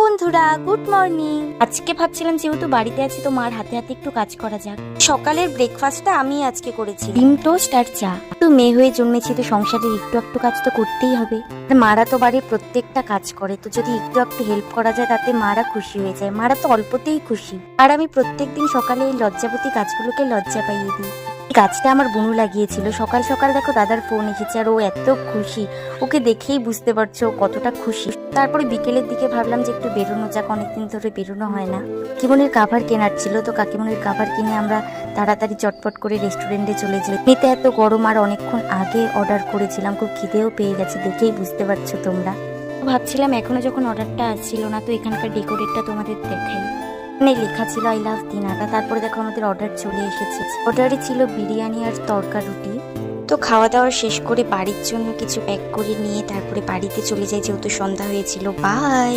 বন্ধুরা, good morning. আজকে ভাবছিলাম যেহেতু বাড়িতে আছি তো মার হাতে হাতে একটু কাজ করা যাক। সকালের ব্রেকফাস্টটা আমি আজকে করেছি, ডিম টোস্ট আর চা। তো মেয়ে হয়ে জন্মেছি তো সংসারের একটু একটু কাজ তো করতেই হবে। মারা তো বাড়ির প্রত্যেকটা কাজ করে, তো যদি একটু একটু হেল্প করা যায় তাতে মারা খুশি হয়ে যায়। মারা তো অল্পতেই খুশি। আর আমি প্রত্যেকদিন সকালে এই লজ্জাবতী গাছগুলোকে লজ্জা পাইয়ে দিই। গাছটা আমার বুনু লাগিয়েছিল। সকাল সকাল দেখো দাদার ফোন এসেছে আর ও এত খুশি, ওকে দেখেই বুঝতে পারছো ও কতটা খুশি। তারপরে বিকেলের দিকে ভাবলাম যে একটু বেরোনো যাক, অনেকদিন ধরে বেরোনো হয় না। কাকিমনির কাভার কেনার ছিল, তো কাকিমনির কাভার কিনে আমরা তাড়াতাড়ি চটপট করে রেস্টুরেন্টে চলে যাই। নিতে এত গরম আর অনেকক্ষণ আগে অর্ডার করেছিলাম, খুব খিদেও পেয়ে গেছে, দেখেই বুঝতে পারছো তোমরা। ভাবছিলাম এখনো যখন অর্ডারটা আসছিল না তো এখানকার ডেকোরেটটা তোমাদের দেখাই। এখানে লেখা ছিল আই লাভ দিনাটা। তারপরে দেখো আমাদের অর্ডার চলে এসেছে। অর্ডারে ছিল বিরিয়ানি আর তড়কা রুটি। তো খাওয়া দাওয়া শেষ করে বাড়ির জন্য কিছু প্যাক করে নিয়ে তারপরে বাড়িতে চলে যাই, যেহেতু সন্ধ্যা হয়েছিল। বাই।